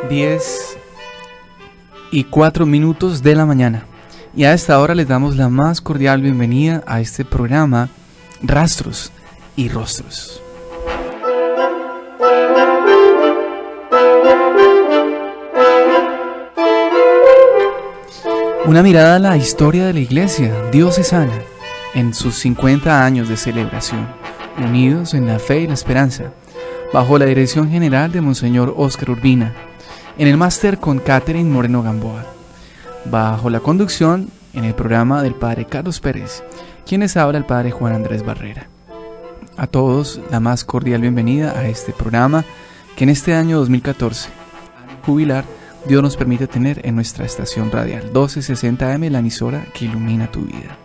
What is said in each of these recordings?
10:04 de la mañana. Y a esta hora les damos la más cordial bienvenida a este programa Rastros y Rostros. Una mirada a la historia de la Iglesia diocesana en sus 50 años de celebración, unidos en la fe y la esperanza, bajo la dirección general de Monseñor Óscar Urbina, en el máster con Catherine Moreno Gamboa, bajo la conducción en el programa del Padre Carlos Pérez, quienes habla el Padre Juan Andrés Barrera. A todos la más cordial bienvenida a este programa que en este año 2014, jubilar, Dios nos permite tener en nuestra estación radial 1260 AM, la emisora que ilumina tu vida.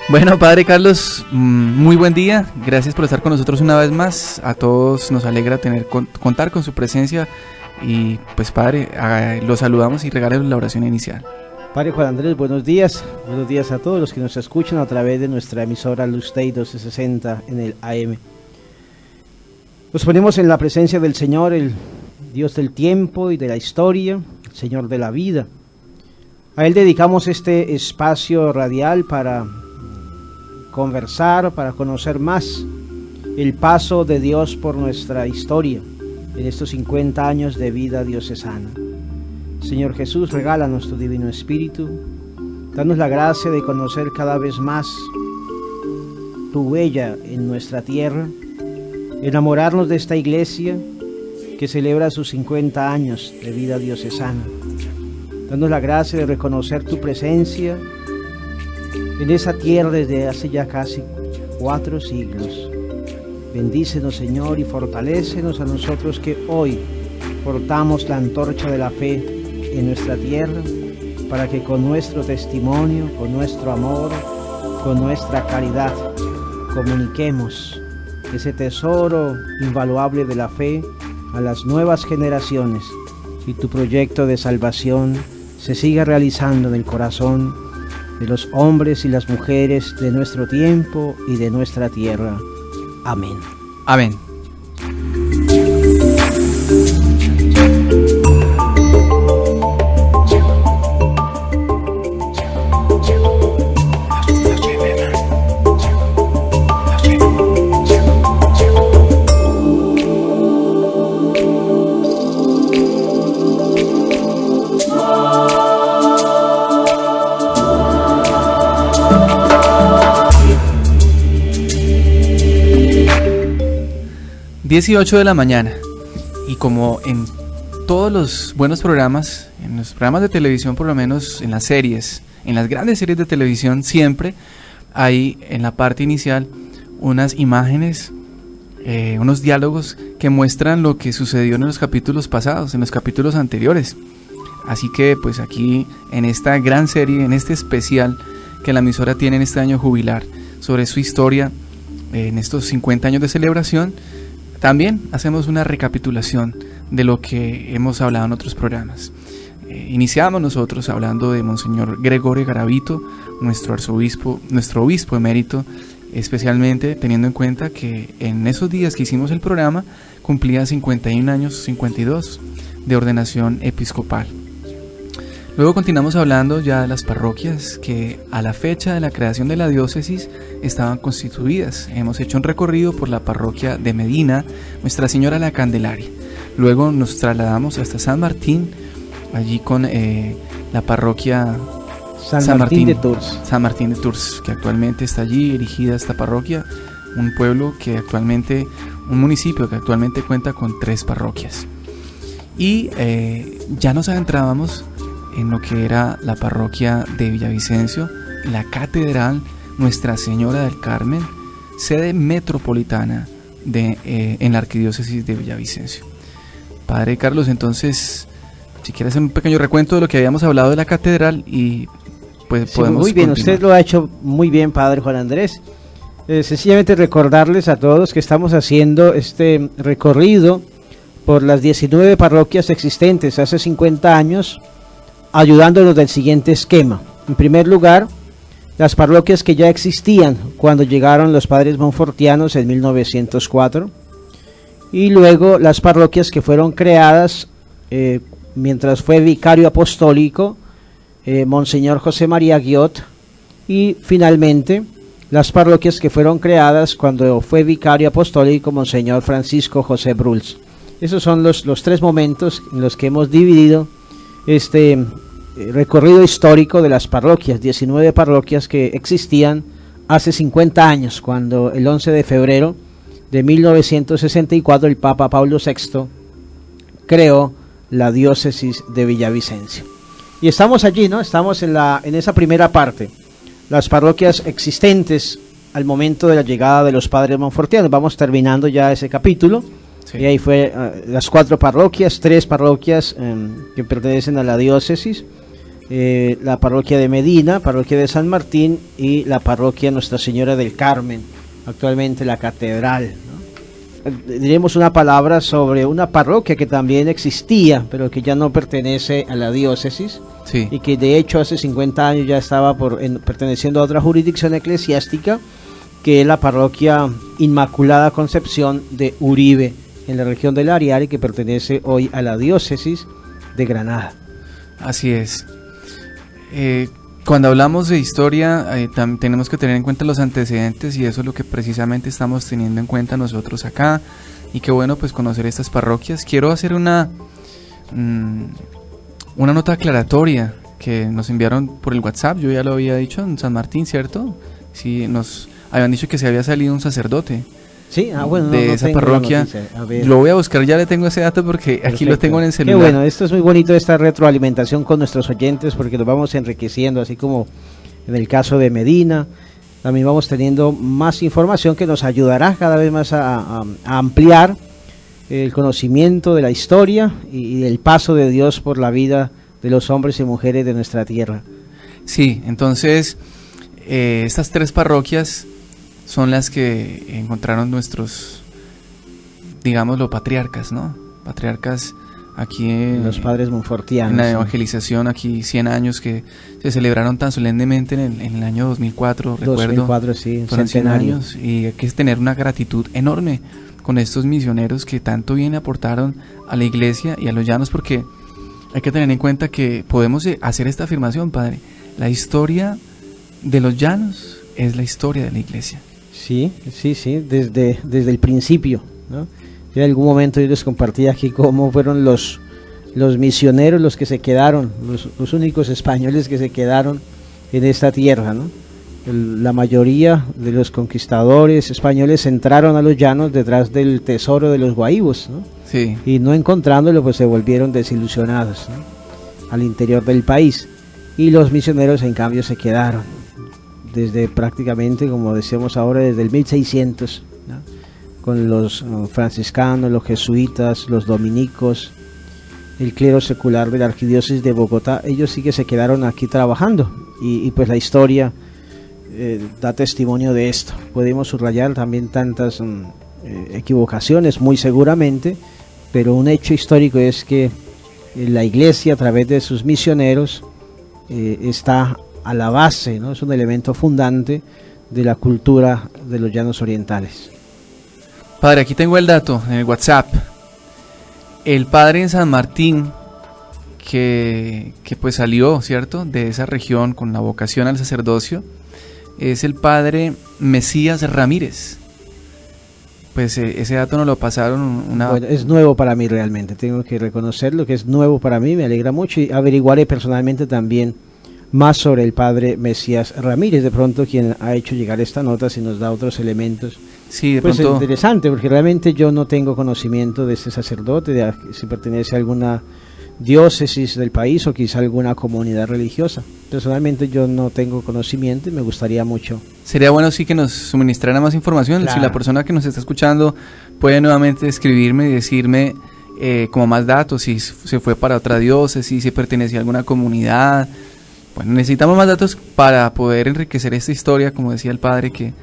Bueno, Padre Carlos, muy buen día, gracias por estar con nosotros una vez más. A todos nos alegra contar con su presencia y pues Padre, lo saludamos y regalemos la oración inicial. Padre Juan Andrés, buenos días a todos los que nos escuchan a través de nuestra emisora Luz Day 1260 en el AM. Nos ponemos en la presencia del Señor, el Dios del tiempo y de la historia, el Señor de la vida. A Él dedicamos este espacio radial para conversar, para conocer más el paso de Dios por nuestra historia en estos 50 años de vida diocesana. Señor Jesús, regálanos tu Divino Espíritu, danos la gracia de conocer cada vez más tu huella en nuestra tierra, enamorarnos de esta iglesia que celebra sus 50 años de vida diocesana. Danos la gracia de reconocer tu presencia en esa tierra desde hace ya casi 4 siglos. Bendícenos, Señor, y fortalécenos a nosotros que hoy portamos la antorcha de la fe en nuestra tierra, para que con nuestro testimonio, con nuestro amor, con nuestra caridad, comuniquemos ese tesoro invaluable de la fe a las nuevas generaciones y tu proyecto de salvación se siga realizando en el corazón de los hombres y las mujeres de nuestro tiempo y de nuestra tierra. Amén. Amén. ...18 de la mañana... y como en todos los buenos programas, en los programas de televisión, por lo menos en las series, en las grandes series de televisión, siempre hay en la parte inicial unas imágenes, unos diálogos que muestran lo que sucedió en los capítulos pasados, en los capítulos anteriores. Así que pues aquí en esta gran serie, en este especial que la emisora tiene en este año jubilar sobre su historia, en estos 50 años de celebración, también hacemos una recapitulación de lo que hemos hablado en otros programas. Iniciamos nosotros hablando de Monseñor Gregorio Garavito, nuestro arzobispo, nuestro obispo emérito, especialmente teniendo en cuenta que en esos días que hicimos el programa cumplía 51 años, 52 de ordenación episcopal. Luego continuamos hablando ya de las parroquias que a la fecha de la creación de la diócesis estaban constituidas. Hemos hecho un recorrido por la parroquia de Medina, Nuestra Señora de la Candelaria. Luego nos trasladamos hasta San Martín, allí con la parroquia San Martín de Tours. San Martín de Tours, que actualmente está allí erigida esta parroquia, un pueblo que actualmente, un municipio que actualmente cuenta con 3 parroquias. Y ya nos adentrábamos en lo que era la parroquia de Villavicencio, la catedral Nuestra Señora del Carmen, sede metropolitana en la arquidiócesis de Villavicencio. Padre Carlos, entonces, si quieres hacer un pequeño recuento de lo que habíamos hablado de la catedral y pues sí, podemos muy bien, continuar. Usted lo ha hecho muy bien, Padre Juan Andrés. Sencillamente recordarles a todos que estamos haciendo este recorrido por las 19 parroquias existentes hace 50 años, ayudándonos del siguiente esquema. En primer lugar, las parroquias que ya existían cuando llegaron los padres monfortianos en 1904, y luego las parroquias que fueron creadas mientras fue vicario apostólico Monseñor José María Guiot, y finalmente las parroquias que fueron creadas cuando fue vicario apostólico Monseñor Francisco José Bruls. Esos son los tres momentos en los que hemos dividido este recorrido histórico de las parroquias, 19 parroquias que existían hace 50 años, cuando el 11 de febrero de 1964 el Papa Pablo VI creó la diócesis de Villavicencio. Y estamos allí, ¿no? Estamos en esa primera parte, las parroquias existentes al momento de la llegada de los padres monfortianos. Vamos terminando ya ese capítulo. Sí. Y ahí fue las 4 parroquias, 3 parroquias que pertenecen a la diócesis, la parroquia de Medina, parroquia de San Martín y la parroquia Nuestra Señora del Carmen, actualmente la catedral, ¿no? Diremos una palabra sobre una parroquia que también existía, pero que ya no pertenece a la diócesis, sí, y que de hecho hace 50 años ya estaba perteneciendo a otra jurisdicción eclesiástica, que es la parroquia Inmaculada Concepción de Uribe, en la región del Ariari, que pertenece hoy a la diócesis de Granada. Así es. Cuando hablamos de historia, tenemos que tener en cuenta los antecedentes, y eso es lo que precisamente estamos teniendo en cuenta nosotros acá. Y qué bueno pues conocer estas parroquias. Quiero hacer una nota aclaratoria que nos enviaron por el WhatsApp. Yo ya lo había dicho en San Martín, ¿cierto? Sí, nos habían dicho que se había salido un sacerdote. Sí, bueno, de esa parroquia. Lo voy a buscar, ya le tengo ese dato porque perfecto, aquí lo tengo en el celular. Qué bueno, esto es muy bonito, esta retroalimentación con nuestros oyentes, porque nos vamos enriqueciendo, así como en el caso de Medina. También vamos teniendo más información que nos ayudará cada vez más a ampliar el conocimiento de la historia y del paso de Dios por la vida de los hombres y mujeres de nuestra tierra. Sí, entonces estas 3 parroquias son las que encontraron nuestros, digámoslo, patriarcas, ¿no? Patriarcas aquí los padres monfortianos. En la evangelización, aquí 100 años que se celebraron tan solemnemente en el año 2004, recuerdo. 2004, sí, fueron 100 años, y hay que tener una gratitud enorme con estos misioneros que tanto bien aportaron a la iglesia y a los llanos, porque hay que tener en cuenta que podemos hacer esta afirmación, padre: la historia de los llanos es la historia de la iglesia. Sí, desde el principio, ¿no? Yo en algún momento yo les compartí aquí cómo fueron los misioneros los que se quedaron, los únicos españoles que se quedaron en esta tierra, ¿no? La mayoría de los conquistadores españoles entraron a los llanos detrás del tesoro de los guaíbos, ¿no? Sí. Y no encontrándolo, pues se volvieron desilusionados, ¿no?, al interior del país. Y los misioneros, en cambio, se quedaron desde prácticamente, como decíamos ahora, desde el 1600, ¿no?, con los franciscanos, los jesuitas, los dominicos, el clero secular de la arquidiócesis de Bogotá. Ellos sí que se quedaron aquí trabajando, y pues la historia da testimonio de esto. Podemos subrayar también tantas equivocaciones, muy seguramente, pero un hecho histórico es que la iglesia, a través de sus misioneros, está a la base, ¿no? Es un elemento fundante de la cultura de los llanos orientales. Padre, aquí tengo el dato en el WhatsApp. El padre en San Martín, que pues salió, ¿cierto?, de esa región con la vocación al sacerdocio, es el padre Mesías Ramírez. Pues ese dato nos lo pasaron Bueno, es nuevo para mí realmente, tengo que reconocerlo, que es nuevo para mí, me alegra mucho, y averiguaré personalmente también más sobre el padre Mesías Ramírez, de pronto quien ha hecho llegar esta nota, si nos da otros elementos. Sí, de pues pronto. Es interesante, porque realmente yo no tengo conocimiento de este sacerdote, de si pertenece a alguna diócesis del país o quizá alguna comunidad religiosa. Personalmente yo no tengo conocimiento y me gustaría mucho. Sería bueno sí que nos suministrara más información. Claro. Si la persona que nos está escuchando puede nuevamente escribirme y decirme como más datos, si se fue para otra diócesis, si pertenecía a alguna comunidad. Bueno, necesitamos más datos para poder enriquecer esta historia, como decía el padre, que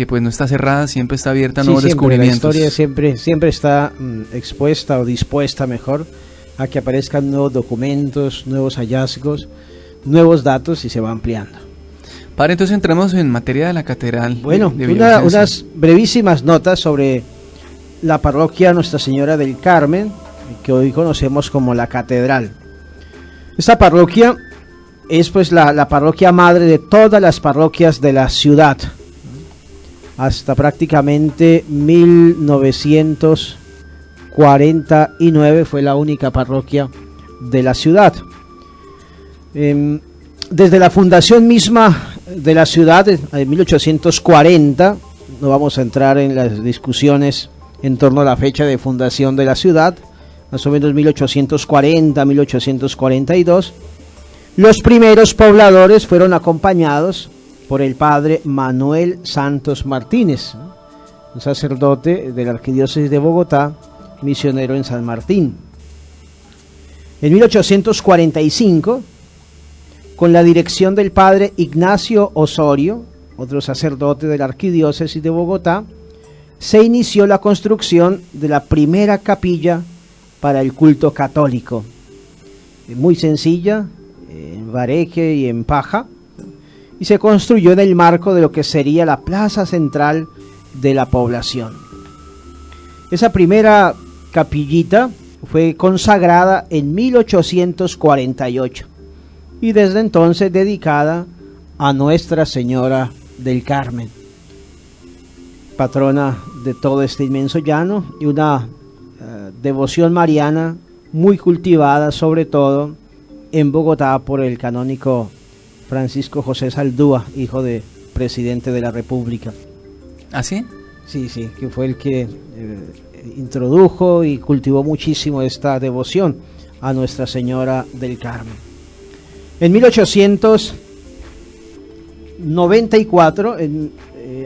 pues no está cerrada, siempre está abierta a nuevos descubrimientos. La historia siempre está expuesta o dispuesta mejor a que aparezcan nuevos documentos, nuevos hallazgos. nuevos datos y se va ampliando. Padre, entonces entremos en materia de la catedral. Bueno, unas brevísimas notas sobre la parroquia Nuestra Señora del Carmen, que hoy conocemos como la catedral. Esta parroquia es pues la parroquia madre de todas las parroquias de la ciudad. Hasta prácticamente 1949 fue la única parroquia de la ciudad. Desde la fundación misma de la ciudad en 1840, no vamos a entrar en las discusiones en torno a la fecha de fundación de la ciudad, más o menos 1840, 1842, los primeros pobladores fueron acompañados por el padre Manuel Santos Martínez, un sacerdote de la Arquidiócesis de Bogotá, misionero en San Martín. En 1845, con la dirección del padre Ignacio Osorio, otro sacerdote de la Arquidiócesis de Bogotá, se inició la construcción de la primera capilla para el culto católico. Muy sencilla, en bareque y en paja, y se construyó en el marco de lo que sería la plaza central de la población. Esa primera capillita fue consagrada en 1848 y desde entonces dedicada a Nuestra Señora del Carmen, patrona de todo este inmenso llano, y una devoción mariana muy cultivada, sobre todo en Bogotá, por el canónigo Francisco José Saldúa, hijo de presidente de la República. ¿Ah, sí? Sí, que fue el que introdujo y cultivó muchísimo esta devoción a Nuestra Señora del Carmen. En 1894,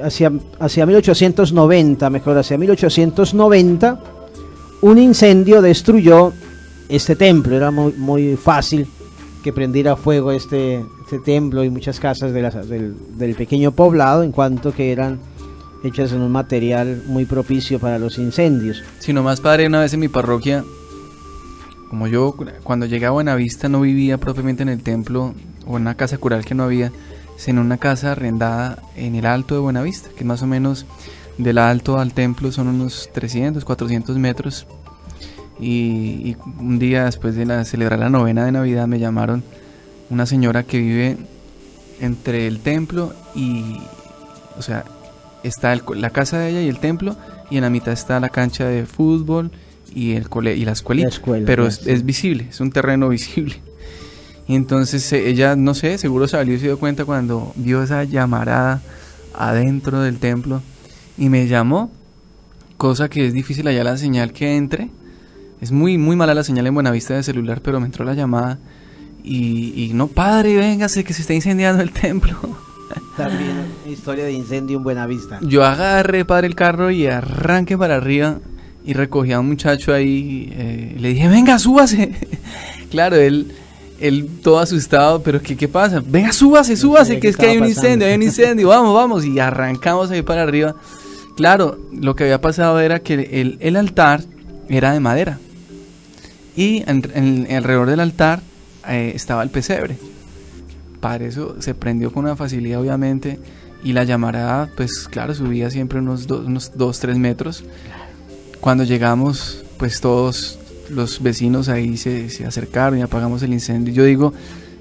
hacia 1890, un incendio destruyó este templo. Era muy fácil que prendiera fuego este templo y muchas casas del pequeño poblado, en cuanto que eran hechas en un material muy propicio para los incendios. Si nomás, padre, una vez en mi parroquia, como yo cuando llegué a Buenavista no vivía propiamente en el templo o en una casa cural que no había, sino en una casa arrendada en el Alto de Buenavista, que más o menos del Alto al templo son unos 300, 400 metros. Y un día después de celebrar la novena de Navidad me llamaron una señora que vive entre el templo y, o sea, está la casa de ella y el templo, y en la mitad está la cancha de fútbol y la escuelita, pero es visible, es un terreno visible. Y entonces ella, no sé, seguro salió y se dio cuenta cuando vio esa llamarada adentro del templo y me llamó, cosa que es difícil allá la señal que entre. Es muy mala la señal en Buenavista de celular, pero me entró la llamada y no, padre, véngase que se está incendiando el templo. También historia de incendio en Buenavista. Yo agarré, padre, el carro y arranqué para arriba y recogí a un muchacho ahí, le dije, venga, súbase. Claro, él todo asustado, pero ¿qué pasa? Venga, súbase, que es que hay un incendio, vamos, y arrancamos ahí para arriba. Claro, lo que había pasado era que el altar era de madera y alrededor del altar estaba el pesebre. Para eso se prendió con una facilidad, obviamente, y la llamarada, pues claro, subía siempre unos 2-3 metros. Cuando llegamos, pues todos los vecinos ahí se acercaron y apagamos el incendio. Yo digo,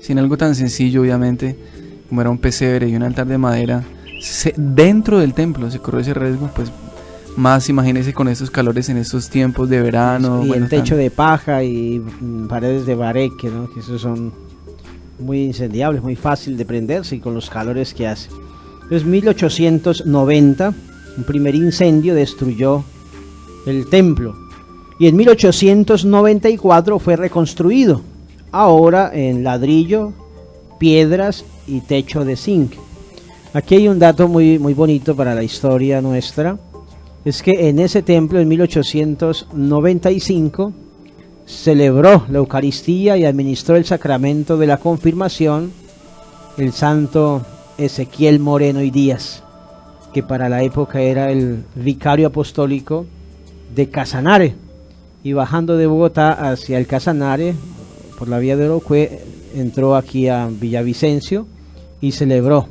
sin algo tan sencillo, obviamente, como era un pesebre y un altar de madera, dentro del templo se corrió ese riesgo, pues más imagínense con estos calores en estos tiempos de verano. Y el techo de paja y paredes de bareque, ¿no? Que esos son muy incendiables, muy fácil de prenderse y con los calores que hace. Entonces, 1890, un primer incendio destruyó el templo y en 1894 fue reconstruido, ahora en ladrillo, piedras y techo de zinc. Aquí hay un dato muy bonito para la historia nuestra. Es que en ese templo, en 1895, celebró la Eucaristía y administró el sacramento de la confirmación el santo Ezequiel Moreno y Díaz, que para la época era el vicario apostólico de Casanare, y bajando de Bogotá hacia el Casanare, por la vía de Orocue, entró aquí a Villavicencio y celebró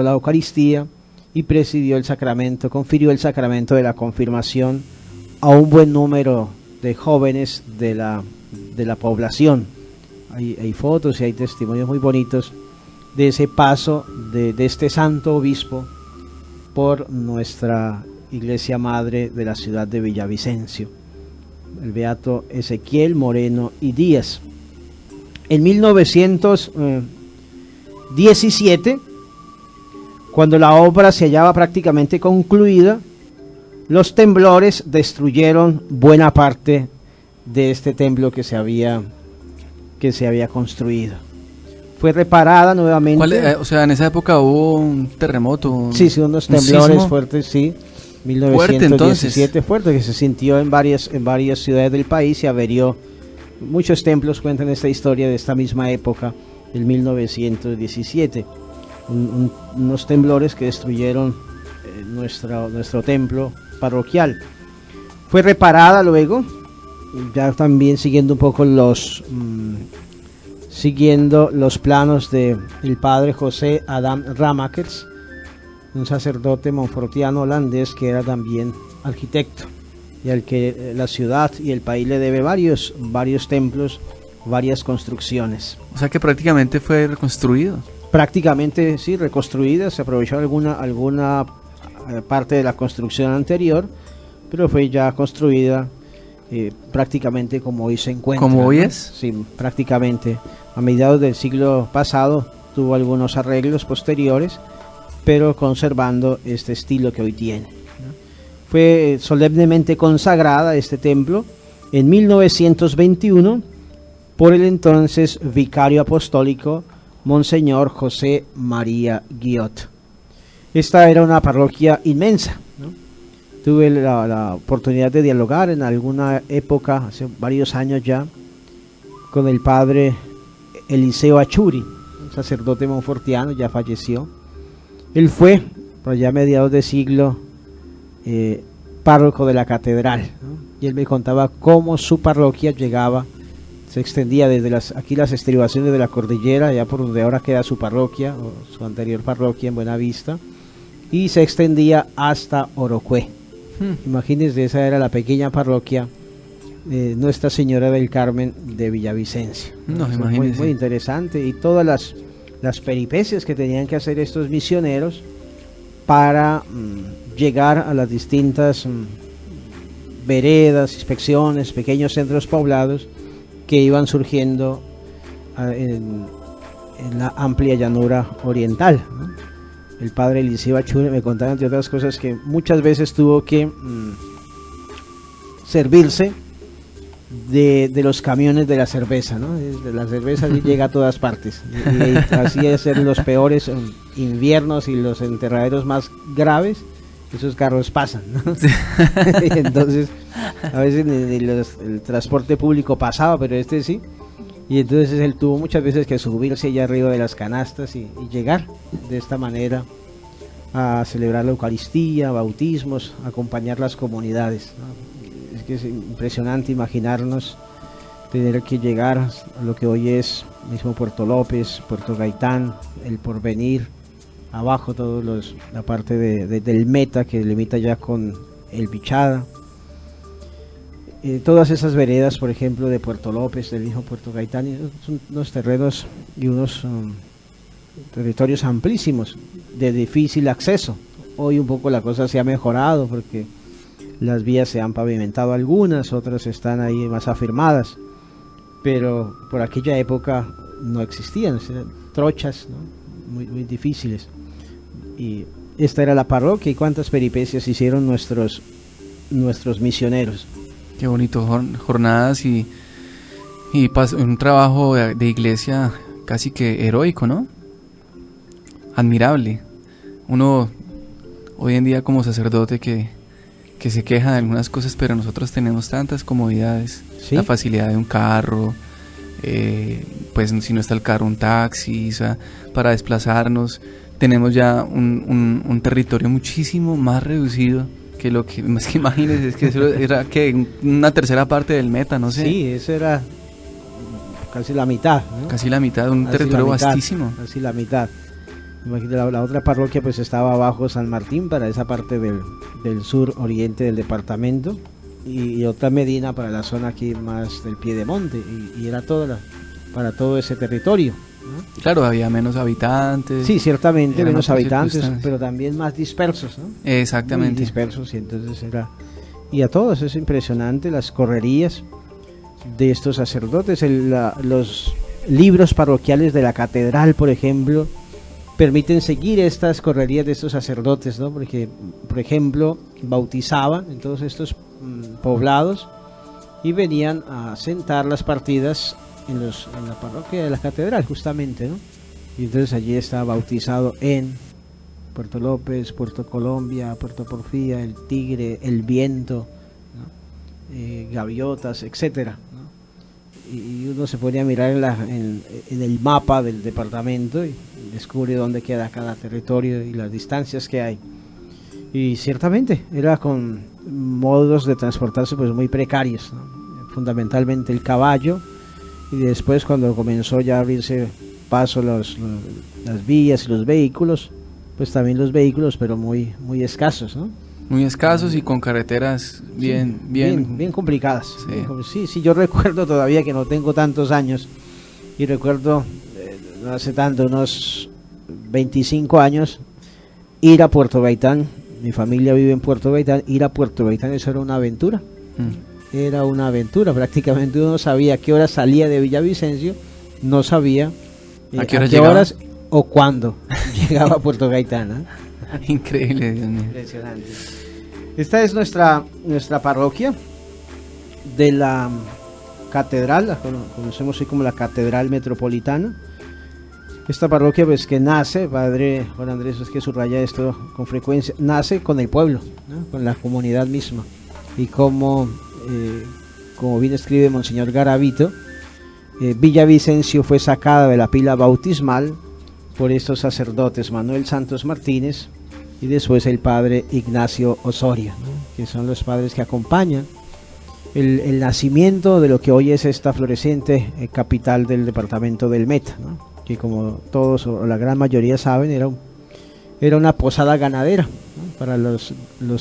la Eucaristía y presidió el sacramento, confirió el sacramento de la confirmación a un buen número de jóvenes de la población. Hay fotos y hay testimonios muy bonitos de ese paso de este santo obispo por nuestra iglesia madre de la ciudad de Villavicencio, el beato Ezequiel Moreno y Díaz. En 1917, cuando la obra se hallaba prácticamente concluida, los temblores destruyeron buena parte de este templo que se había construido. Fue reparada nuevamente. O sea, en esa época hubo un terremoto. Sí, unos temblores fuertes, sí. 1917 fuerte, que se sintió en varias ciudades del país y averió. Muchos templos cuentan esta historia de esta misma época, del 1917. Unos temblores que destruyeron nuestro templo parroquial. Fue reparada luego, ya también siguiendo un poco los planos del padre José Adam Ramakers, un sacerdote monfortiano holandés que era también arquitecto y al que la ciudad y el país le debe varios templos, varias construcciones. O sea que prácticamente fue reconstruido. Prácticamente sí, reconstruida, se aprovechó alguna parte de la construcción anterior, pero fue ya construida prácticamente como hoy se encuentra. ¿Como hoy es? Sí, prácticamente. A mediados del siglo pasado tuvo algunos arreglos posteriores, pero conservando este estilo que hoy tiene. Fue solemnemente consagrada este templo en 1921 por el entonces vicario apostólico Monseñor José María Guillot. Esta era una parroquia inmensa, ¿no? Tuve la oportunidad de dialogar en alguna época, hace varios años ya, con el padre Eliseo Achuri, un sacerdote monfortiano, ya falleció. Él fue, por allá a mediados de siglo, párroco de la catedral, ¿no? Y él me contaba cómo su parroquia llegaba, se extendía desde aquí las estribaciones de la cordillera, allá por donde ahora queda su parroquia, o su anterior parroquia en Buenavista, y se extendía hasta Orocué. Imagínense, esa era la pequeña parroquia Nuestra Señora del Carmen de Villavicencio. No, muy, muy interesante, y todas las peripecias que tenían que hacer estos misioneros para llegar a las distintas veredas, inspecciones, pequeños centros poblados que iban surgiendo en la amplia llanura oriental, ¿no? El padre Eliseo Achuri me contaba, entre otras cosas, que muchas veces tuvo que servirse de los camiones de la cerveza, ¿no? La cerveza llega a todas partes, y así es en los peores inviernos y los enterraderos más graves, esos carros pasan, ¿no? Sí. Entonces, a veces el transporte público pasaba, pero este sí. Y entonces él tuvo muchas veces que subirse allá arriba de las canastas y llegar de esta manera a celebrar la Eucaristía, bautismos, acompañar las comunidades, ¿no? Es que es impresionante imaginarnos tener que llegar a lo que hoy es mismo Puerto López, Puerto Gaitán, El Porvenir, abajo la parte del Meta que limita ya con el Bichada. Todas esas veredas, por ejemplo, de Puerto López, del mismo Puerto Gaitán, son unos terrenos y unos territorios amplísimos, de difícil acceso. Hoy un poco la cosa se ha mejorado porque las vías se han pavimentado algunas, otras están ahí más afirmadas, pero por aquella época no existían, eran trochas, ¿no? Muy, muy difíciles. Y esta era la parroquia, y cuántas peripecias hicieron nuestros misioneros. Qué bonito, jornadas y un trabajo de iglesia casi que heroico, ¿no? Admirable. Uno hoy en día como sacerdote que se queja de algunas cosas, pero nosotros tenemos tantas comodidades, ¿sí? La facilidad de un carro, pues si no está el carro, un taxi, o sea, para desplazarnos. Tenemos ya un territorio muchísimo más reducido que lo que más que imagínense, es que eso era que una tercera parte del Meta, no sé. Sí, eso era casi la mitad, ¿no? Casi la mitad de un Casi territorio la mitad, vastísimo. Casi la mitad. Imagínate, la otra parroquia pues estaba abajo San Martín para esa parte del sur oriente del departamento y otra Medina para la zona aquí más del Piedemonte y era para todo ese territorio, ¿no? Claro, había menos habitantes. Sí, ciertamente Eran menos otras habitantes, circunstancias. pero también más dispersos, ¿no? Exactamente. Muy dispersos y entonces era... Y a todos es impresionante las correrías de estos sacerdotes, los libros parroquiales de la catedral, por ejemplo, permiten seguir estas correrías de estos sacerdotes, ¿no? Porque, por ejemplo, bautizaban en todos estos poblados y venían a sentar las partidas en la parroquia de la catedral, justamente, ¿no? Y entonces allí está bautizado en Puerto López, Puerto Colombia, Puerto Porfía, El Tigre, El Viento, ¿no? Gaviotas, etcétera, ¿no? Y uno se pone a mirar en el mapa del departamento y descubre dónde queda cada territorio y las distancias que hay. Y ciertamente era con modos de transportarse pues muy precarios, ¿no? Fundamentalmente el caballo, y después cuando comenzó ya a abrirse paso las vías y los vehículos, pues también los vehículos, pero muy escasos, ¿no? Muy escasos y con carreteras bien complicadas. Sí. Sí, yo recuerdo todavía que no tengo tantos años y recuerdo no hace tanto, unos 25 años, ir a Puerto Gaitán. Mi familia vive en Puerto Gaitán. Ir a Puerto Gaitán, eso era una aventura. Era una aventura, prácticamente uno no sabía a qué hora salía de Villavicencio, no sabía a qué horas o cuándo llegaba a Puerto Gaitán, ¿eh? Increíble, Dios mío. Impresionante. Esta es nuestra parroquia de la catedral, la conocemos hoy como la Catedral Metropolitana. Esta parroquia pues que nace, Padre Juan Andrés es que subraya esto con frecuencia, nace con el pueblo, ¿no? Con la comunidad misma. Y como bien escribe Monseñor Garavito, Villavicencio fue sacada de la pila bautismal por estos sacerdotes, Manuel Santos Martínez y después el padre Ignacio Osorio, ¿no? Que son los padres que acompañan el nacimiento de lo que hoy es esta floreciente capital del departamento del Meta, ¿no? Que como todos o la gran mayoría saben era una posada ganadera, ¿no? Para los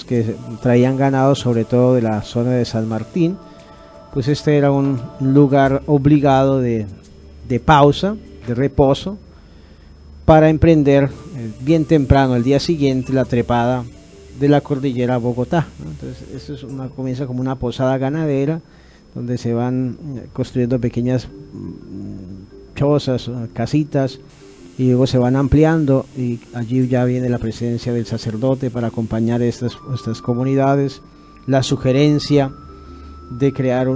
que traían ganado, sobre todo de la zona de San Martín, pues este era un lugar obligado de pausa, de reposo, para emprender bien temprano, el día siguiente, la trepada de la cordillera a Bogotá, ¿no? Entonces esto comienza como una posada ganadera, donde se van construyendo pequeñas chozas, casitas, y luego se van ampliando, y allí ya viene la presencia del sacerdote para acompañar estas comunidades, la sugerencia de crear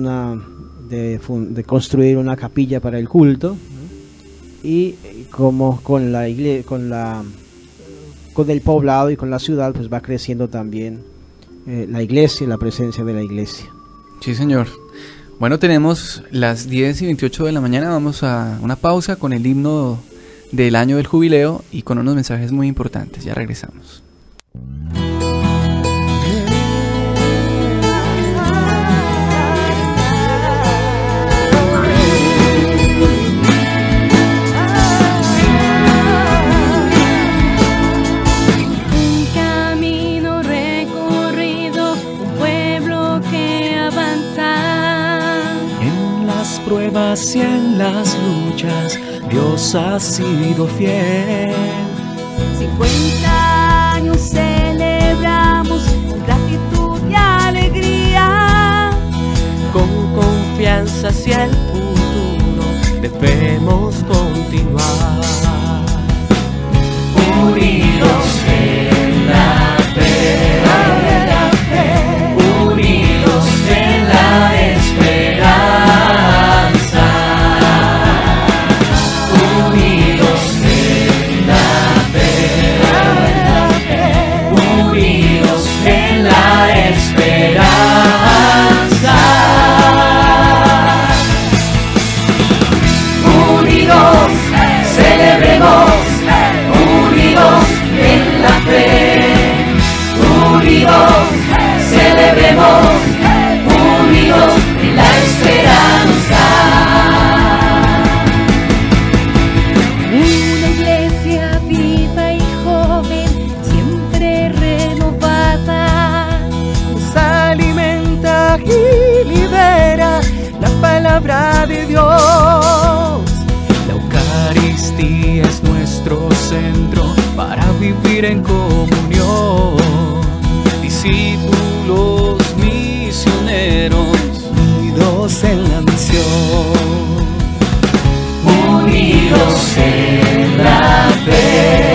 de construir una capilla para el culto, ¿no? Y como con el poblado y con la ciudad pues va creciendo también la iglesia y la presencia de la iglesia. Sí, señor. Bueno, tenemos las 10:28 de la mañana, vamos a una pausa con el himno del año del jubileo y con unos mensajes muy importantes. Ya regresamos. Pruebas y en las luchas Dios ha sido fiel. 50 años celebramos con gratitud y alegría, con confianza hacia el futuro debemos continuar, unidos en la fe, unidos en la esperanza. palabra de Dios. La Eucaristía es nuestro centro para vivir en comunión. Discípulos misioneros, unidos en la misión. Unidos en la fe,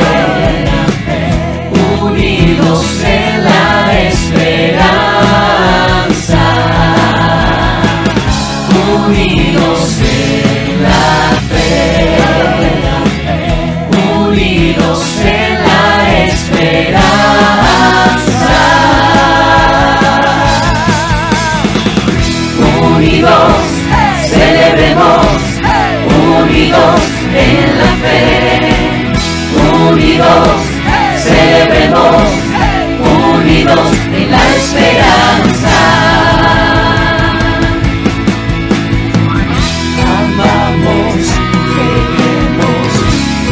unidos en la esperanza, unidos en la fe, unidos en la esperanza, unidos celebremos, unidos en la fe, unidos celebremos, unidos en la esperanza. Amamos, creemos y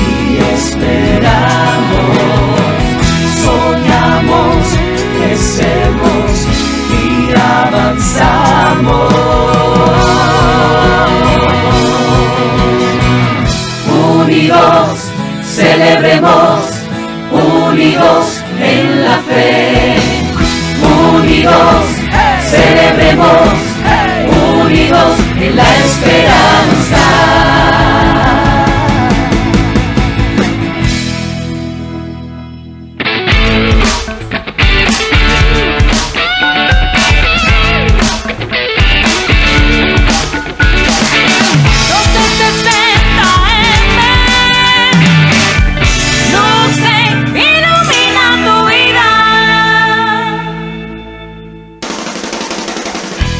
esperamos, soñamos, crecemos y avanzamos. Unidos celebremos, unidos en la fe, unidos celebremos, unidos en la esperanza.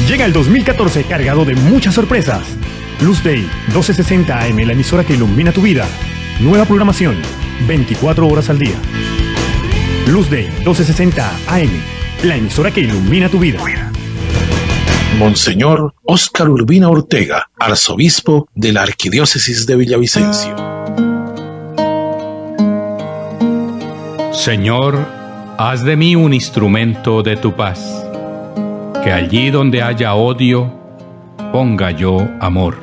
Llega el 2014 cargado de muchas sorpresas. Luz Day 1260 AM, la emisora que ilumina tu vida. Nueva programación, 24 horas al día. Luz Day 1260 AM, la emisora que ilumina tu vida. Monseñor Óscar Urbina Ortega, arzobispo de la Arquidiócesis de Villavicencio. Señor, haz de mí un instrumento de tu paz. Que allí donde haya odio, ponga yo amor.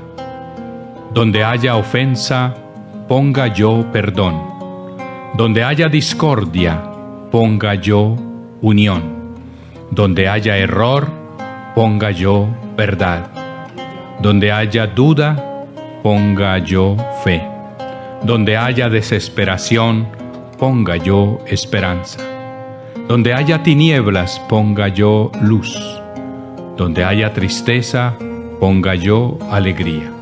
Donde haya ofensa, ponga yo perdón. Donde haya discordia, ponga yo unión. Donde haya error, ponga yo verdad. Donde haya duda, ponga yo fe. Donde haya desesperación, ponga yo esperanza. Donde haya tinieblas, ponga yo luz. Donde haya tristeza, ponga yo alegría.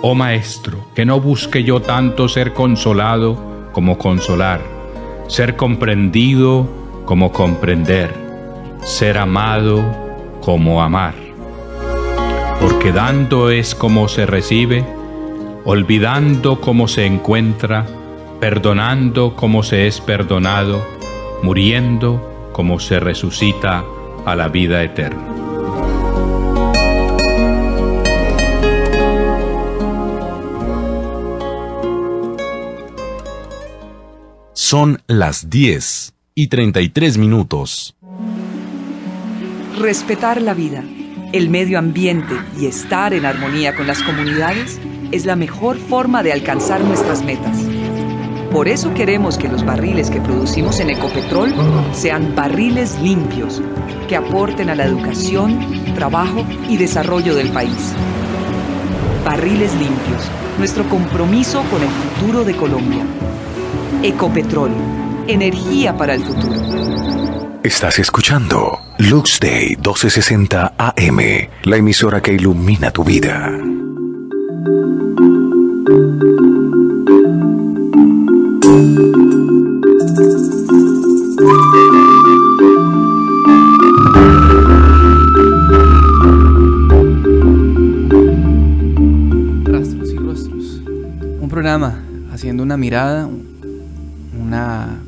Oh Maestro, que no busque yo tanto ser consolado como consolar, ser comprendido como comprender, ser amado como amar. Porque dando es como se recibe, olvidando como se encuentra, perdonando como se es perdonado, muriendo como se resucita a la vida eterna. Son las 10:33. Respetar la vida, el medio ambiente y estar en armonía con las comunidades es la mejor forma de alcanzar nuestras metas. Por eso queremos que los barriles que producimos en Ecopetrol sean barriles limpios, que aporten a la educación, trabajo y desarrollo del país. Barriles limpios, nuestro compromiso con el futuro de Colombia. Ecopetrol, energía para el futuro. Estás escuchando Lux Day 1260 AM, la emisora que ilumina tu vida. Rastros y rostros. Un programa haciendo una mirada, una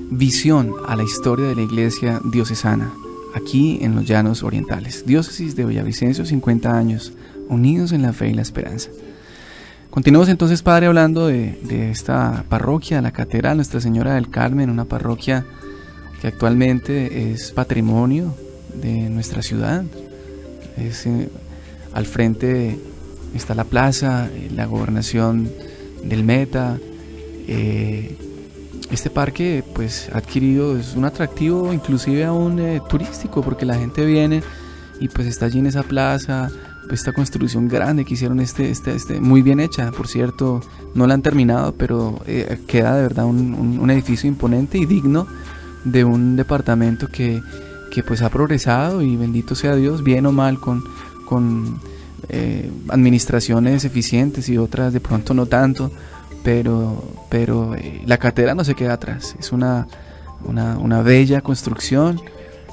visión a la historia de la iglesia diocesana aquí en los Llanos Orientales. Diócesis de Villavicencio, 50 años, unidos en la fe y la esperanza. Continuamos entonces, Padre, hablando de esta parroquia, la Catedral Nuestra Señora del Carmen, una parroquia que actualmente es patrimonio de nuestra ciudad. Al frente está la plaza, la gobernación del Meta. Este parque pues ha adquirido, es un atractivo inclusive aún turístico, porque la gente viene y pues está allí en esa plaza. Pues esta construcción grande que hicieron muy bien hecha, por cierto, no la han terminado, pero queda de verdad un edificio imponente y digno de un departamento que pues ha progresado, y bendito sea Dios, bien o mal, con administraciones eficientes y otras de pronto no tanto, pero la catedral no se queda atrás. Es una bella construcción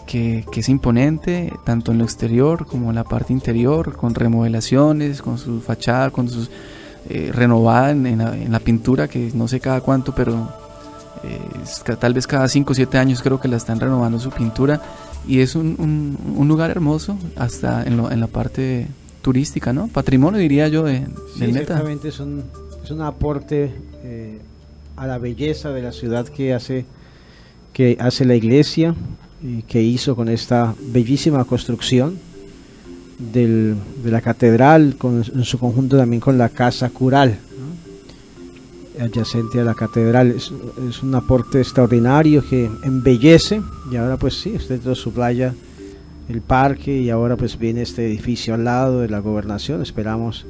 que es imponente, tanto en lo exterior como en la parte interior, con remodelaciones, con su fachada, con sus renovada en la pintura, que no sé cada cuánto, pero tal vez cada 5 o 7 años creo que la están renovando su pintura, y es un lugar hermoso hasta en la parte turística, ¿no? Patrimonio, diría yo, del Meta. Exactamente, es un aporte a la belleza de la ciudad que hace la iglesia, y que hizo con esta bellísima construcción de la catedral, en su conjunto también con la casa cural, ¿no? Adyacente a la catedral. Es un aporte extraordinario que embellece, y ahora pues sí, usted lo subraya, el parque, y ahora pues viene este edificio al lado de la gobernación. Esperamos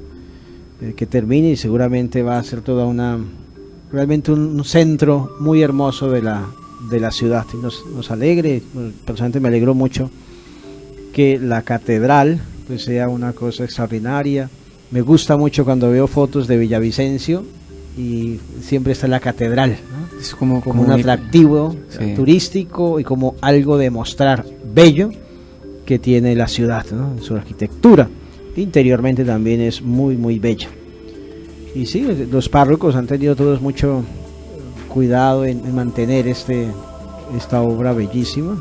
que termine, y seguramente va a ser realmente un centro muy hermoso de la ciudad, y nos alegre. Personalmente me alegró mucho que la catedral pues sea una cosa extraordinaria. Me gusta mucho cuando veo fotos de Villavicencio y siempre está la catedral, ¿no? Es como un atractivo turístico, y como algo de mostrar bello que tiene la ciudad, ¿no? Su arquitectura interiormente también es muy muy bella. Y sí, los párrocos han tenido todos mucho cuidado en mantener esta obra bellísima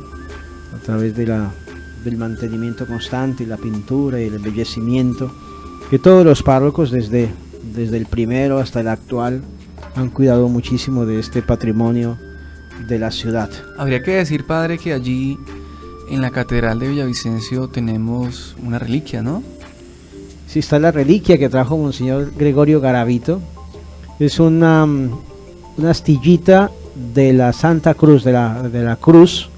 a través del mantenimiento constante, y la pintura y el embellecimiento, que todos los párrocos desde el primero hasta el actual han cuidado muchísimo de este patrimonio de la ciudad. Habría que decir, padre, que allí en la catedral de Villavicencio tenemos una reliquia, ¿no? Sí, está la reliquia que trajo Monseñor Gregorio Garavito. Es una astillita de la Santa Cruz, de la cruz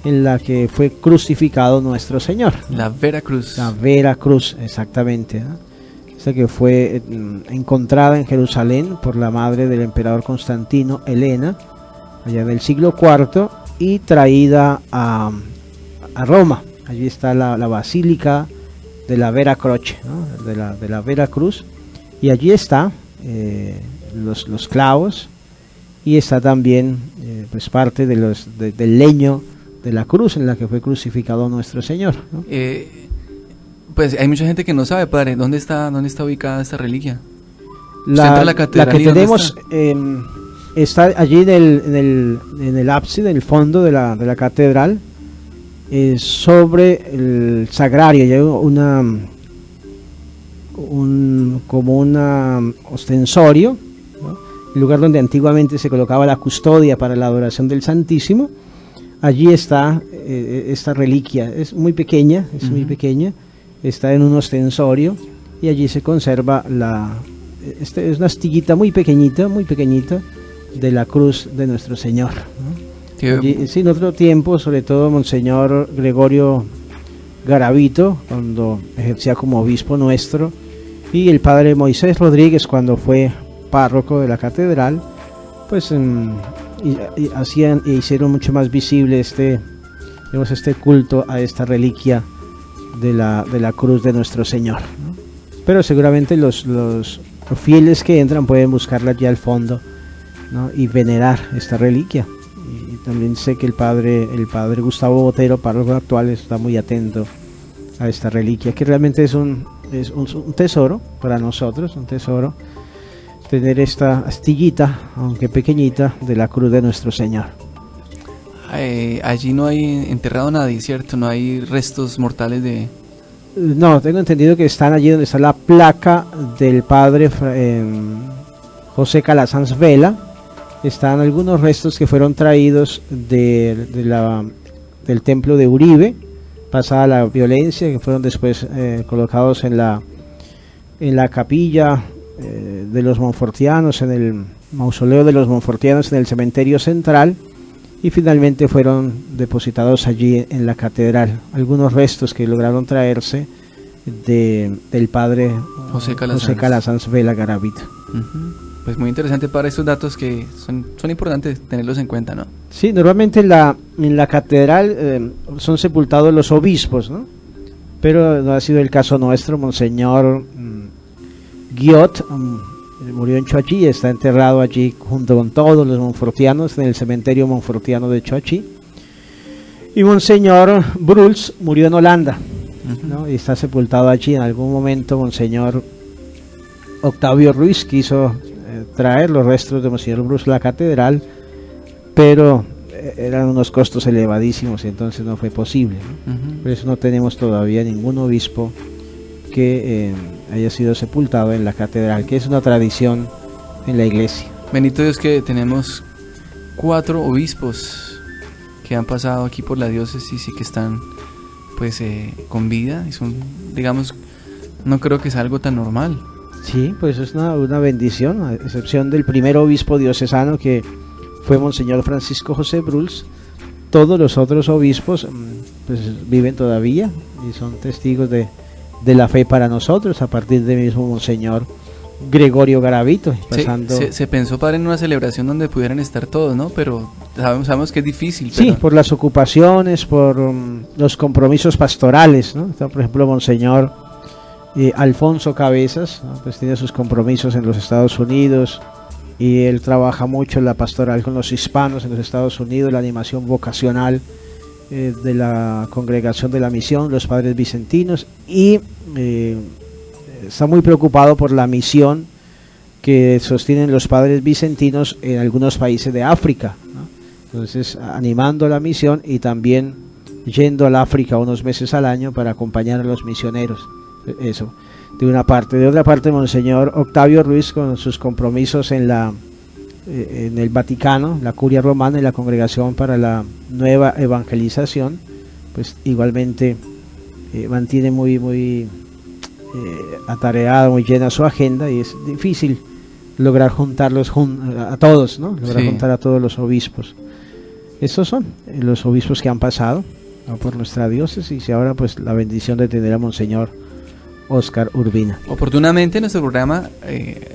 en la que fue crucificado nuestro Señor, ¿no? La Vera Cruz. La Vera Cruz, exactamente, ¿no? Esta que fue encontrada en Jerusalén por la madre del emperador Constantino, Helena, allá del siglo IV, y traída a Roma. Allí está la basílica de la Vera Croce, ¿no? de la Vera Cruz, y allí está los clavos, y está también pues parte del leño de la cruz en la que fue crucificado nuestro Señor, ¿no? Pues hay mucha gente que no sabe, padre, ¿dónde está ubicada esta reliquia? La que tenemos está allí en el ábside, en el fondo de la catedral, sobre el sagrario. Hay como un ostensorio, ¿no? El lugar donde antiguamente se colocaba la custodia para la adoración del Santísimo. Allí está esta reliquia. Es muy pequeña, está en un ostensorio, y allí se conserva es una astillita muy pequeñita de la cruz de nuestro Señor, ¿no? Allí, sí, en otro tiempo, sobre todo Monseñor Gregorio Garavito, cuando ejercía como obispo nuestro, y el padre Moisés Rodríguez, cuando fue párroco de la catedral, pues hicieron mucho más visible este culto a esta reliquia de la cruz de nuestro Señor, ¿no? Pero seguramente los fieles que entran pueden buscarla allí al fondo, ¿no? Y venerar esta reliquia. Y también sé que el padre Gustavo Botero, párroco actual, está muy atento a esta reliquia, que realmente es un tesoro para nosotros, un tesoro tener esta astillita, aunque pequeñita, de la cruz de nuestro Señor. Allí no hay enterrado nadie, ¿cierto? No hay restos mortales de... No, tengo entendido que están allí donde está la placa del padre José Calasanz Vela. Están algunos restos que fueron traídos del templo de Uribe pasada la violencia, que fueron después colocados en la capilla de los Montfortianos, en el mausoleo de los Montfortianos en el cementerio central, y finalmente fueron depositados allí en la catedral. Algunos restos que lograron traerse del padre José Calasanz Vela Garavito. Pues muy interesante para estos datos que son importantes tenerlos en cuenta, ¿no? Sí, normalmente en la catedral son sepultados los obispos, ¿no? Pero no ha sido el caso nuestro. Monseñor Guiot murió en Choachí y está enterrado allí junto con todos los monfortianos en el cementerio monfortiano de Choachí. Y Monseñor Bruls murió en Holanda, ¿no? Y está sepultado allí. En algún momento Monseñor Octavio Ruiz quiso traer los restos de Monseñor Bruls a la catedral, pero eran unos costos elevadísimos y entonces no fue posible, ¿no? Por eso no tenemos todavía ningún obispo que haya sido sepultado en la catedral, que es una tradición en la iglesia. Bendito Dios que tenemos 4 obispos que han pasado aquí por la diócesis y que están pues con vida, y son, digamos, no creo que sea algo tan normal. Sí, pues es una bendición, a excepción del primer obispo diocesano, que fue Monseñor Francisco José Bruls. Todos los otros obispos pues viven todavía y son testigos de la fe para nosotros, a partir del mismo Monseñor Gregorio Garavito. Pasando... Se pensó, padre, en una celebración donde pudieran estar todos, ¿no? Pero sabemos que es difícil. Sí, por las ocupaciones, por los compromisos pastorales, ¿no? Está, por ejemplo, Monseñor Alfonso Cabezas, ¿no? Pues tiene sus compromisos en los Estados Unidos, y él trabaja mucho en la pastoral con los hispanos en los Estados Unidos, la animación vocacional de la Congregación de la Misión, los Padres Vicentinos, y está muy preocupado por la misión que sostienen los Padres Vicentinos en algunos países de África, ¿no? Entonces, animando la misión y también yendo al África unos meses al año para acompañar a los misioneros. Eso, de una parte. De otra parte, Monseñor Octavio Ruiz, con sus compromisos en el Vaticano, la Curia Romana y la Congregación para la Nueva Evangelización, pues igualmente mantiene muy atareada, muy llena su agenda, y es difícil lograr juntarlos a todos, ¿no? Lograr juntar a todos los obispos. Estos son los obispos que han pasado, ¿no?, por nuestra diócesis, y ahora pues la bendición de tener a Monseñor Óscar Urbina. Oportunamente en nuestro programa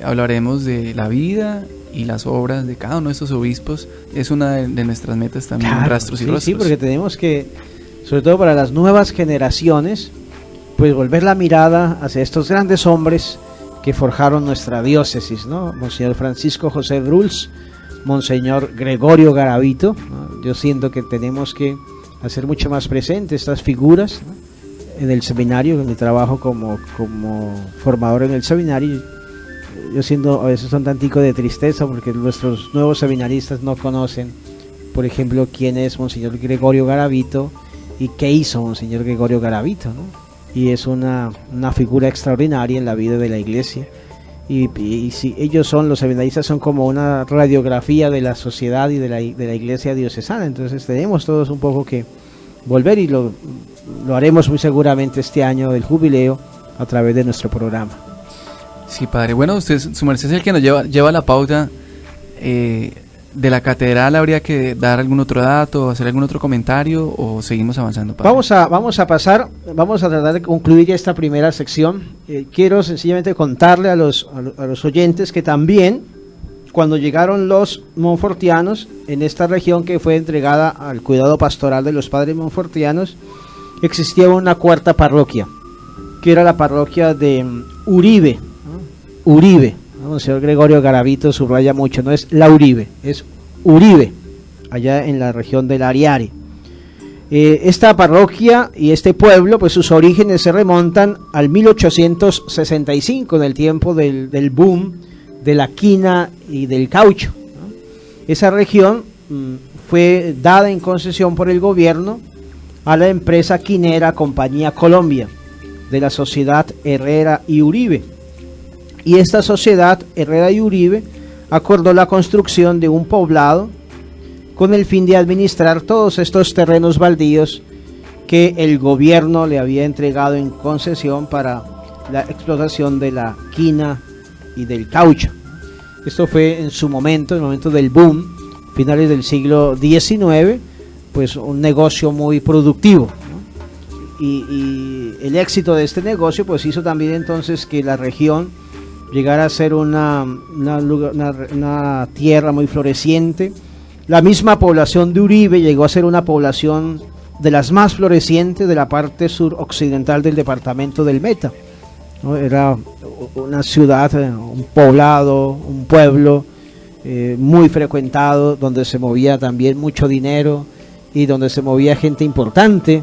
hablaremos de la vida y las obras de cada uno de estos obispos. Es una de nuestras metas también, claro, rastros y rostros. Sí, porque tenemos que, sobre todo para las nuevas generaciones, pues volver la mirada hacia estos grandes hombres que forjaron nuestra diócesis, ¿no? Monseñor Francisco José Bruls, Monseñor Gregorio Garavito, ¿no? Yo siento que tenemos que hacer mucho más presente estas figuras, ¿no?, en el seminario, en mi trabajo como formador en el seminario. Yo siento a veces un tantico de tristeza porque nuestros nuevos seminaristas no conocen, por ejemplo, quién es Monseñor Gregorio Garavito y qué hizo Monseñor Gregorio Garavito, ¿no? Y es una figura extraordinaria en la vida de la iglesia, y si ellos son, los seminaristas son como una radiografía de la sociedad y de la iglesia diocesana. Entonces tenemos todos un poco que volver, y lo haremos muy seguramente este año del jubileo a través de nuestro programa. Sí, padre. Bueno, usted, su merced, es el que nos lleva la pauta de la catedral. ¿Habría que dar algún otro dato, hacer algún otro comentario, o seguimos avanzando, padre? Vamos a tratar de concluir ya esta primera sección. Quiero sencillamente contarle a los oyentes que también, cuando llegaron los monfortianos en esta región que fue entregada al cuidado pastoral de los padres monfortianos, existía una cuarta parroquia, que era la parroquia de Uribe, ¿no? Uribe, ¿no? El señor Gregorio Garavito subraya mucho, no es la Uribe, es Uribe, allá en la región del Ariari. Esta parroquia y este pueblo, pues sus orígenes se remontan al 1865, en el tiempo del boom de la quina y del caucho, ¿no? Esa región fue dada en concesión por el gobierno a la empresa quinera Compañía Colombia, de la sociedad Herrera y Uribe. Y esta sociedad Herrera y Uribe acordó la construcción de un poblado con el fin de administrar todos estos terrenos baldíos que el gobierno le había entregado en concesión para la explotación de la quina y del caucho. Esto fue en su momento, en el momento del boom, finales del siglo XIX, pues un negocio muy productivo, ¿no? Y el éxito de este negocio pues hizo también entonces que la región llegara a ser una tierra muy floreciente. La misma población de Uribe llegó a ser una población de las más florecientes de la parte suroccidental del departamento del Meta, ¿no? Era una ciudad, un poblado, un pueblo muy frecuentado, donde se movía también mucho dinero y donde se movía gente importante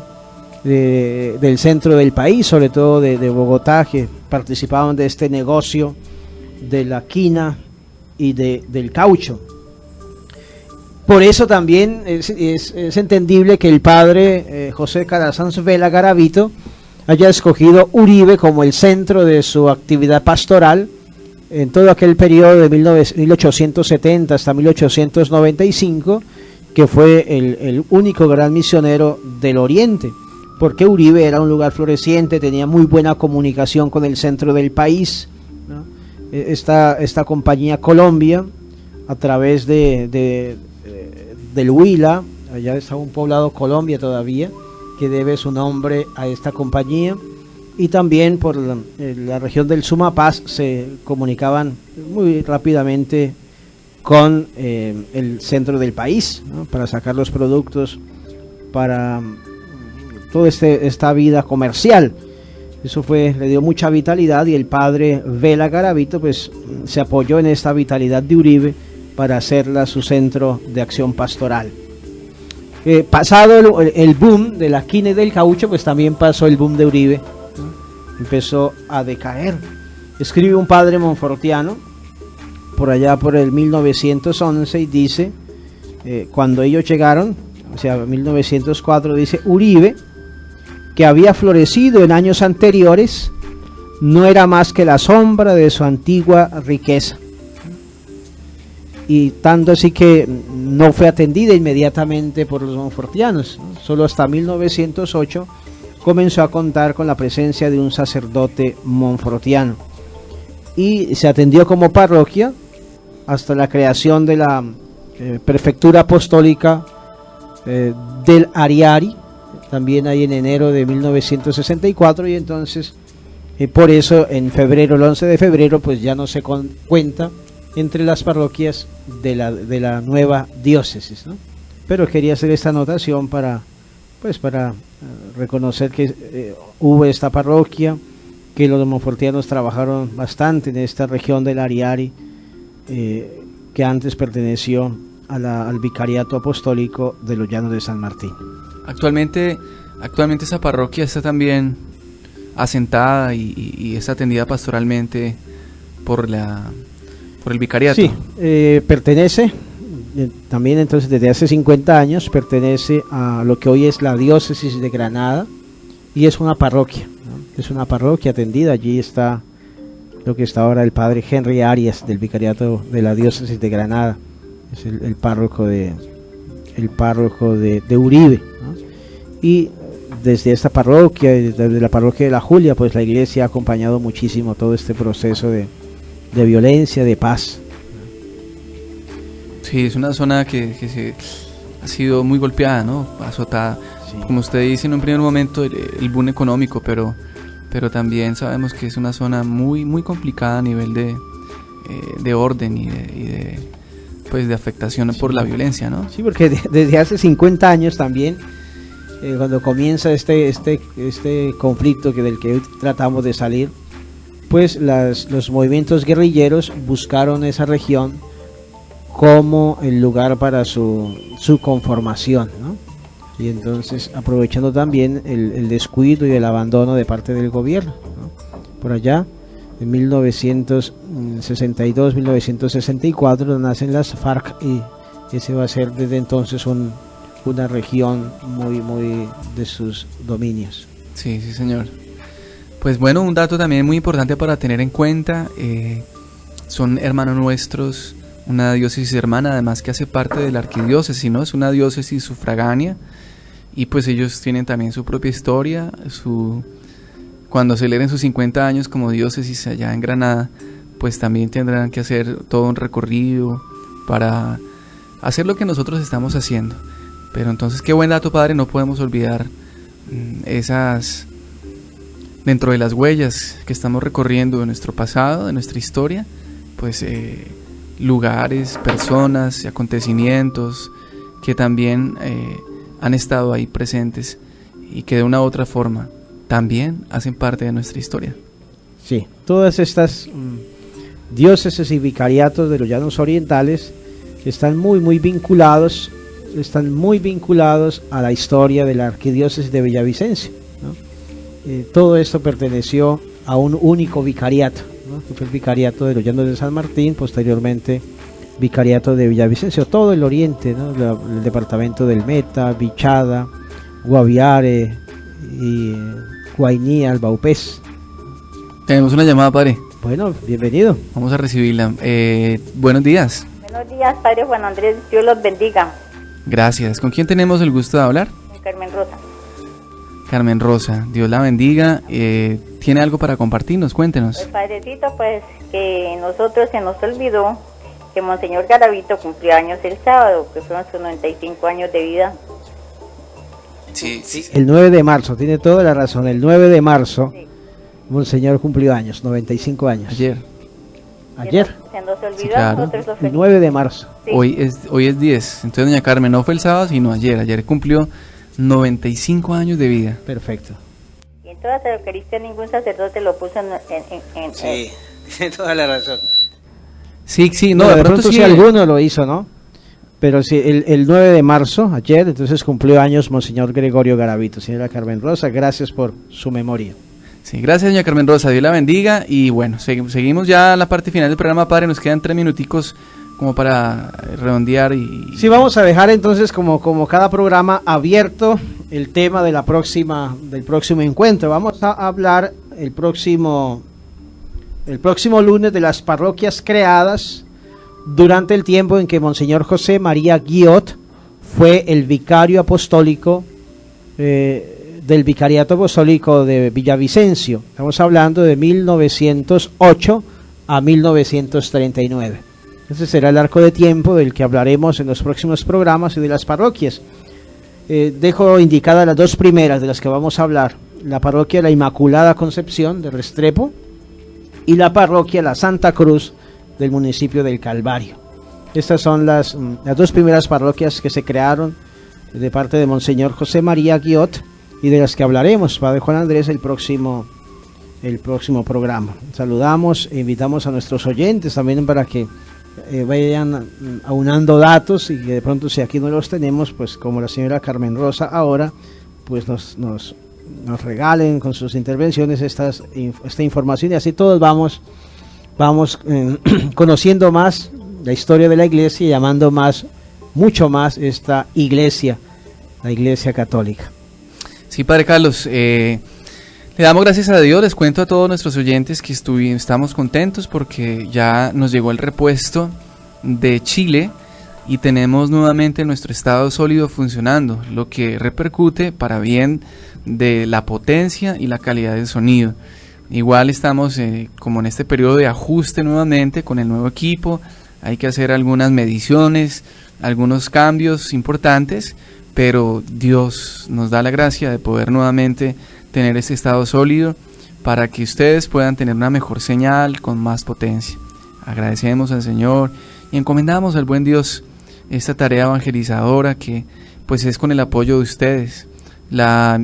del centro del país, sobre todo de Bogotá, que participaban de este negocio de la quina y del caucho. Por eso también es entendible que el padre José Carasanz Vela Garavito haya escogido Uribe como el centro de su actividad pastoral en todo aquel periodo de 1870 hasta 1895, que fue el único gran misionero del Oriente, porque Uribe era un lugar floreciente, tenía muy buena comunicación con el centro del país, ¿no? Esta compañía Colombia, a través del Huila, allá está un poblado Colombia todavía, que debe su nombre a esta compañía, y también por la región del Sumapaz se comunicaban muy rápidamente con el centro del país, ¿no? Para sacar los productos para toda esta vida comercial. Eso le dio mucha vitalidad, y el padre Vela Garavito pues se apoyó en esta vitalidad de Uribe para hacerla su centro de acción pastoral. Pasado el boom de la quina y del caucho, pues también pasó el boom de Uribe, ¿no? Empezó a decaer. Escribe un padre monfortiano por allá por el 1911 y dice, cuando ellos llegaron, o sea 1904, dice: Uribe, que había florecido en años anteriores, no era más que la sombra de su antigua riqueza, y tanto así que no fue atendida inmediatamente por los monfortianos, ¿no? Solo hasta 1908 comenzó a contar con la presencia de un sacerdote monfortiano, y se atendió como parroquia hasta la creación de la prefectura apostólica del Ariari, también ahí en enero de 1964, y entonces por eso en febrero, el 11 de febrero, pues ya no se cuenta entre las parroquias de la nueva diócesis, ¿no? Pero quería hacer esta anotación para reconocer que hubo esta parroquia, que los monfortianos trabajaron bastante en esta región del Ariari, que antes perteneció al vicariato apostólico de los Llanos de San Martín. Actualmente esa parroquia está también asentada y es atendida pastoralmente por el vicariato. Sí, pertenece también, entonces desde hace 50 años pertenece a lo que hoy es la diócesis de Granada, y es una parroquia, ¿no? Es una parroquia atendida. Allí está lo que está ahora el padre Henry Arias, del vicariato de la diócesis de Granada, es el párroco de Uribe, ¿no? Y desde esta parroquia, desde la parroquia de la Julia, pues la iglesia ha acompañado muchísimo todo este proceso de violencia, de paz. Sí, es una zona que ha sido muy golpeada, ¿no? Azotada. Sí. Como usted dice en un primer momento, el boom económico, pero también sabemos que es una zona muy, muy complicada a nivel de orden y de afectación por la violencia, ¿no? Sí, porque desde hace 50 años también, cuando comienza este conflicto del que hoy tratamos de salir, pues los movimientos guerrilleros buscaron esa región como el lugar para su conformación, ¿no? Y entonces, aprovechando también el descuido y el abandono de parte del gobierno, ¿no? Por allá, en 1962, 1964, nacen las FARC, y ese va a ser desde entonces una región muy, muy de sus dominios. Sí, sí, señor. Pues bueno, un dato también muy importante para tener en cuenta, son hermanos nuestros, una diócesis hermana, además que hace parte de la arquidiócesis, ¿no? Es una diócesis sufragánea, y pues ellos tienen también su propia historia, cuando celebren sus 50 años como diócesis allá en Granada, pues también tendrán que hacer todo un recorrido para hacer lo que nosotros estamos haciendo. Pero entonces, qué buen dato, padre, no podemos olvidar esas, dentro de las huellas que estamos recorriendo de nuestro pasado, de nuestra historia, pues lugares, personas y acontecimientos que también han estado ahí presentes y que de una u otra forma también hacen parte de nuestra historia. Sí, todas estas diócesis y vicariatos de los Llanos Orientales están muy vinculados a la historia de la arquidiócesis de Villavicencio, ¿no? Todo esto perteneció a un único vicariato, ¿no? Que fue el vicariato de los Llanos de San Martín, posteriormente vicariato de Villavicencio, todo el oriente, ¿no? El departamento del Meta, Vichada, Guaviare y Guainía, Albaupés. Tenemos una llamada, padre. Bueno, bienvenido. Vamos a recibirla. Buenos días. Buenos días, padre Juan Andrés, Dios los bendiga. Gracias. ¿Con quién tenemos el gusto de hablar? Carmen Rosa. Carmen Rosa, Dios la bendiga. ¿Tiene algo para compartirnos? Cuéntenos. Pues, padrecito, pues que nosotros se nos olvidó que Monseñor Garavito cumplió años el sábado, que fueron sus 95 años de vida. Sí. El 9 de marzo, tiene toda la razón, el 9 de marzo, sí. Monseñor cumplió años, 95 años. Ayer. Se nos olvidó, sí, claro. Nosotros lo el 9 de marzo. Sí. Hoy es 10, entonces doña Carmen, no fue el sábado, sino ayer cumplió 95 años de vida. Perfecto. Y en toda la Eucaristía ningún sacerdote lo puso Sí, tiene toda la razón. Sí, no, bueno, de pronto sí alguno lo hizo, ¿no? Pero sí, el 9 de marzo, ayer, entonces cumplió años Monseñor Gregorio Garavito. Señora Carmen Rosa, gracias por su memoria. Sí, gracias doña Carmen Rosa, Dios la bendiga. Y bueno, seguimos ya la parte final del programa, padre, nos quedan 3 minuticos como para redondear y... Sí, vamos a dejar entonces como cada programa abierto el tema de del próximo encuentro. Vamos a hablar el próximo lunes de las parroquias creadas durante el tiempo en que Monseñor José María Guillot fue el vicario apostólico del Vicariato Apostólico de Villavicencio. Estamos hablando de 1908 a 1939. Ese será el arco de tiempo del que hablaremos en los próximos programas y de las parroquias. Dejo indicadas las 2 primeras de las que vamos a hablar: la parroquia La Inmaculada Concepción de Restrepo y la parroquia La Santa Cruz del municipio del Calvario. Estas son las 2 primeras parroquias que se crearon de parte de Monseñor José María Guillot y de las que hablaremos, Padre Juan Andrés, el próximo programa. Saludamos e invitamos a nuestros oyentes también para que vayan aunando datos y que de pronto, si aquí no los tenemos, pues como la señora Carmen Rosa ahora, pues nos regalen con sus intervenciones esta información, y así todos vamos conociendo más la historia de la iglesia y llamando mucho más esta iglesia, la iglesia católica. Sí, Padre Carlos, le damos gracias a Dios. Les cuento a todos nuestros oyentes que estamos contentos porque ya nos llegó el repuesto de Chile y tenemos nuevamente nuestro estado sólido funcionando, lo que repercute para bien de la potencia y la calidad del sonido. Igual estamos como en este periodo de ajuste nuevamente con el nuevo equipo. Hay que hacer algunas mediciones, algunos cambios importantes, pero Dios nos da la gracia de poder nuevamente tener este estado sólido para que ustedes puedan tener una mejor señal con más potencia. Agradecemos al Señor y encomendamos al buen Dios esta tarea evangelizadora que pues es con el apoyo de ustedes. La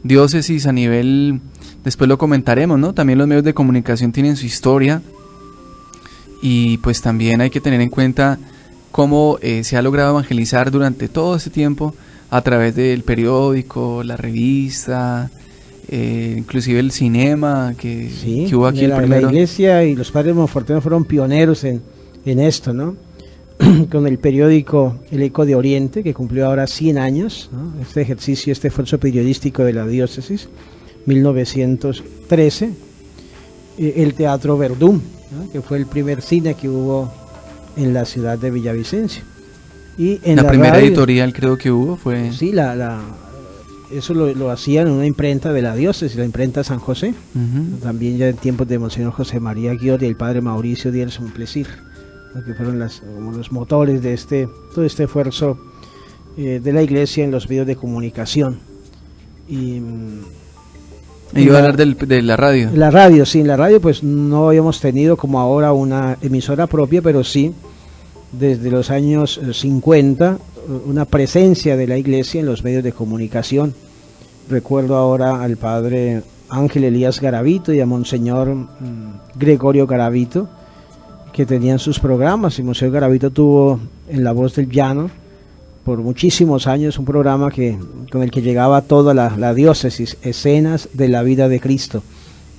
diócesis a nivel, después lo comentaremos, ¿no? También los medios de comunicación tienen su historia y pues también hay que tener en cuenta cómo se ha logrado evangelizar durante todo este tiempo a través del periódico, la revista, inclusive el cinema que hubo aquí el primero. La iglesia y los padres monfortianos fueron pioneros en esto, ¿no? Con el periódico El Eco de Oriente, que cumplió ahora 100 años, ¿no? Este ejercicio, este esfuerzo periodístico de la diócesis, 1913. El Teatro Verdún, ¿no? Que fue el primer cine que hubo en la ciudad de Villavicencio. Y en la primera radio, editorial creo que hubo fue... Sí, la eso lo hacían en una imprenta de la diócesis, la imprenta San José. También ya en tiempos de Monseñor José María Guiot y el padre Mauricio Díaz Plesir, que fueron como los motores de todo este esfuerzo de la Iglesia en los medios de comunicación. Y iba a hablar de la radio. La radio, sí, en la radio pues no habíamos tenido como ahora una emisora propia, pero sí desde los años 50 una presencia de la Iglesia en los medios de comunicación. Recuerdo ahora al padre Ángel Elías Garavito y a Monseñor Gregorio Garavito, que tenían sus programas, y Monseñor Garavito tuvo en La Voz del Llano por muchísimos años un programa con el que llegaba toda la diócesis, escenas de la vida de Cristo,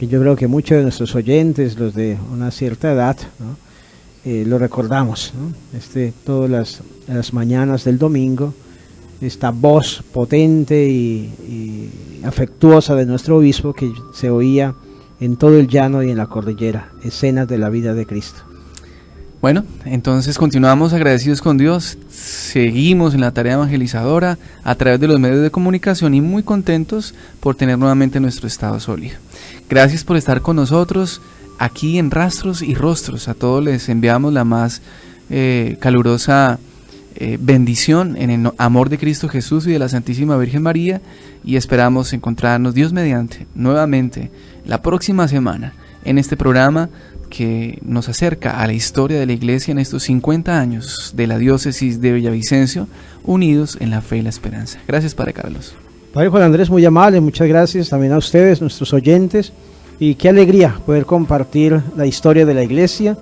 que yo creo que muchos de nuestros oyentes, los de una cierta edad, ¿no?, lo recordamos, ¿no? Todas las mañanas del domingo, esta voz potente y afectuosa de nuestro obispo que se oía en todo el llano y en la cordillera, escenas de la vida de Cristo. Bueno, entonces continuamos agradecidos con Dios, seguimos en la tarea evangelizadora a través de los medios de comunicación y muy contentos por tener nuevamente nuestro estado sólido. Gracias por estar con nosotros aquí en Rastros y Rostros. A todos les enviamos la más calurosa bendición en el amor de Cristo Jesús y de la Santísima Virgen María, y esperamos encontrarnos, Dios mediante, nuevamente la próxima semana en este programa que nos acerca a la historia de la Iglesia en estos 50 años de la diócesis de Villavicencio, unidos en la fe y la esperanza. Gracias, Padre Carlos. Padre Juan Andrés, muy amable, muchas gracias también a ustedes, nuestros oyentes, y qué alegría poder compartir la historia de la Iglesia,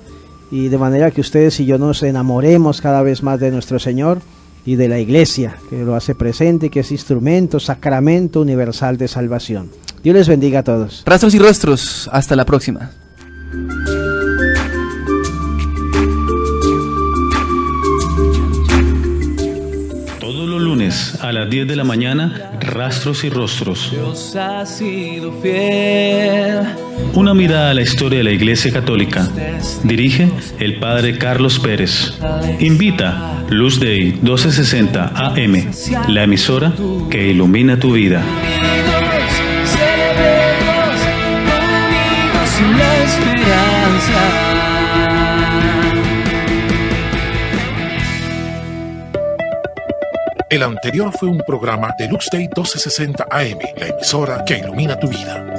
y de manera que ustedes y yo nos enamoremos cada vez más de nuestro Señor y de la Iglesia, que lo hace presente, que es instrumento, sacramento universal de salvación. Dios les bendiga a todos. Rastros y Rostros, hasta la próxima. Todos los lunes a las 10 de la mañana, Rastros y Rostros. Dios ha sido fiel. Una mirada a la historia de la Iglesia Católica. Dirige el Padre Carlos Pérez. Invita Luz Day 1260 AM, la emisora que ilumina tu vida. Celebremos, unidos en la esperanza. El anterior fue un programa de Lux Day 1260 AM, la emisora que ilumina tu vida.